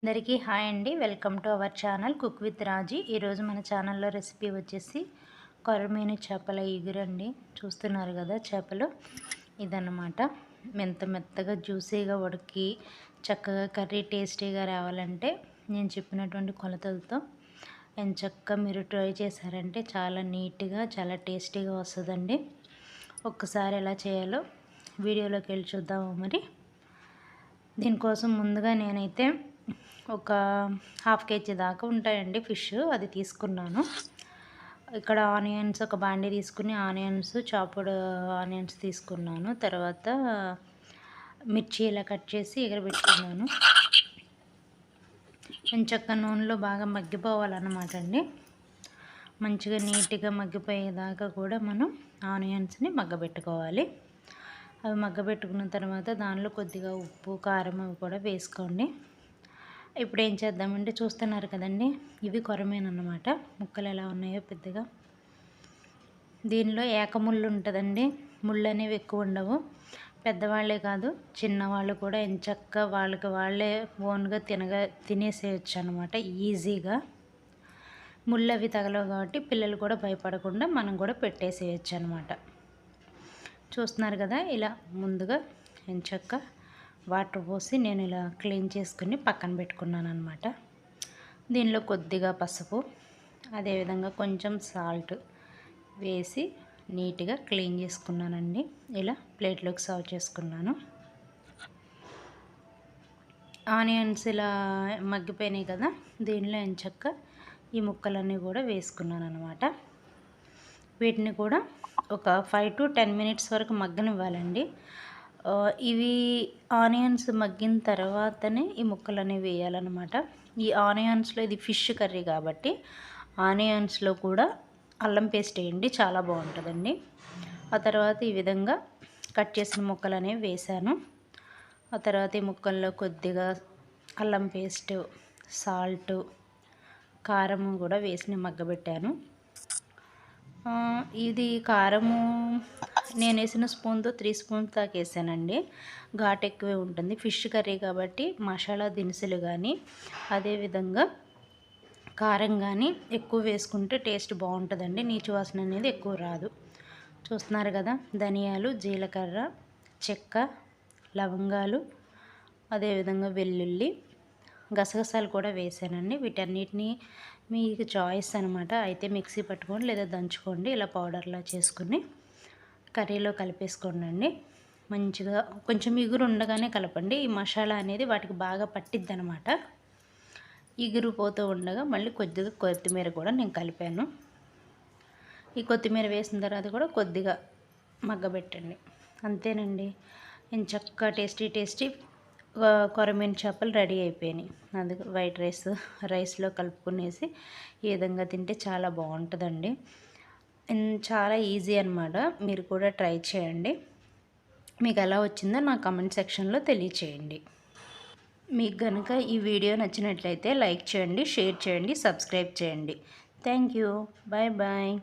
అందరికీ హాయ్ అండి. Welcome to our channel cook with Raji. ఈరోజు మన ఛానల్లో రెసిపీ వచ్చేసి కొరమీను చేపల ఇగురండి. చూస్తున్నారు కదా చేపలు, ఇదన్నమాట. మెత్తగా జ్యూసీగా ఉడికి చక్కగా కర్రీ టేస్టీగా రావాలంటే నేను చెప్పినటువంటి కొలతలతో ఎంచక్కా మీరు ట్రై చేశారంటే చాలా నీట్గా చాలా టేస్టీగా వస్తుందండి. ఒక్కసారి ఎలా చేయాలో వీడియోలోకి వెళ్ళి చూద్దాము. మరి దీనికోసం ముందుగా నేనైతే ఒక హాఫ్ కేజీ దాకా ఉంటాయండి ఫిష్, అది తీసుకున్నాను. ఇక్కడ ఆనియన్స్ ఒక బాండీ తీసుకుని ఆనియన్స్ చాప్డ్ ఆనియన్స్ తీసుకున్నాను. తర్వాత మిర్చి ఇలా కట్ చేసి ఎగరబెట్టుకున్నాను. ఎంచక్క నూనెలో బాగా మగ్గిపోవాలన్నమాట అండి. మంచిగా నీట్గా మగ్గిపోయేదాకా కూడా మనం ఆనియన్స్ని మగ్గబెట్టుకోవాలి. అవి మగ్గబెట్టుకున్న తర్వాత దానిలో కొద్దిగా ఉప్పు కారం అవి కూడా వేసుకోండి. ఇప్పుడు ఏం చేద్దామంటే చూస్తున్నారు కదండి, ఇవి కొరమీను అన్నమాట. ముక్కలు ఎలా ఉన్నాయో పెద్దగా. దీనిలో ఏకముళ్ళు ఉంటుందండి, ముళ్ళు అనేవి ఎక్కువ ఉండవు. పెద్దవాళ్ళే కాదు చిన్నవాళ్ళు కూడా ఎంచక్కా వాళ్ళే ఓన్గా తినేసేయచ్చు అనమాట ఈజీగా. ముళ్ళు అవి తగలవు కాబట్టి పిల్లలు కూడా భయపడకుండా మనం కూడా పెట్టేసేయచ్చు అనమాట. చూస్తున్నారు కదా, ఇలా ముందుగా ఎంచక్కా వాటర్ పోసి నేను ఇలా క్లీన్ చేసుకుని పక్కన పెట్టుకున్నాను అనమాట. దీనిలో కొద్దిగా పసుపు, అదేవిధంగా కొంచెం సాల్ట్ వేసి నీట్గా క్లీన్ చేసుకున్నానండి. ఇలా ప్లేట్లోకి సర్వ్ చేసుకున్నాను. ఆనియన్స్ ఇలా మగ్గిపోయినాయి కదా, దీనిలో ఎంచక్కా ఈ ముక్కలన్నీ కూడా వేసుకున్నాను అనమాట. వీటిని కూడా ఒక 5 to 10 మినిట్స్ వరకు మగ్గనివ్వాలండి. ఇవి ఆనియన్స్ మగ్గిన తర్వాతనే ఈ ముక్కలు అనేవి వేయాలన్నమాట. ఈ ఆనియన్స్లో ఇది ఫిష్ కర్రీ కాబట్టి ఆనియన్స్లో కూడా అల్లం పేస్ట్ వేయండి, చాలా బాగుంటుందండి. ఆ తర్వాత ఈ విధంగా కట్ చేసిన ముక్కలు అనేవి వేసాను. ఆ తర్వాత ఈ ముక్కల్లో కొద్దిగా అల్లం పేస్ట్, సాల్ట్, కారం కూడా వేసి మగ్గబెట్టాను. ఇది కారము నేను వేసిన స్పూన్తో 3 స్పూన్స్ దాకా వేసానండి. ఘాటు ఎక్కువే ఉంటుంది ఫిష్ కర్రీ కాబట్టి. మసాలా దినుసులు కానీ అదేవిధంగా కారం కానీ ఎక్కువ వేసుకుంటే టేస్ట్ బాగుంటుందండి, నీచు వాసన అనేది ఎక్కువ రాదు. చూస్తున్నారు కదా, ధనియాలు, జీలకర్ర, చెక్క, లవంగాలు, అదేవిధంగా వెల్లుల్లి, గసగసాలు కూడా వేసానండి. వీటన్నిటిని మీకు చాయిస్ అనమాట. అయితే మిక్సీ పట్టుకోండి లేదా దంచుకోండి. ఇలా పౌడర్లా చేసుకుని కర్రీలో కలిపేసుకోండి. మంచిగా కొంచెం ఇగురు ఉండగానే కలపండి. ఈ మసాలా అనేది వాటికి బాగా పట్టిద్ది అనమాట. ఇగురు పోతూ ఉండగా మళ్ళీ కొద్దిగా కొత్తిమీర కూడా నేను కలిపాను. ఈ కొత్తిమీర వేసిన తర్వాత కూడా కొద్దిగా మగ్గబెట్టండి. అంతేనండి, ఎంచక్కా టేస్టీ కొరమీను చేపలు రెడీ అయిపోయినాయి. అందుకు వైట్ రైస్లో కలుపుకునేసి ఈ విధంగా తింటే చాలా బాగుంటుందండి. చాలా ఈజీ అనమాట. మీరు కూడా ట్రై చేయండి. మీకు ఎలా వచ్చిందో నా కామెంట్ సెక్షన్లో తెలియచేయండి. మీకు కనుక ఈ వీడియో నచ్చినట్లయితే లైక్ చేయండి, షేర్ చేయండి, సబ్స్క్రైబ్ చేయండి. Thank you. Bye bye.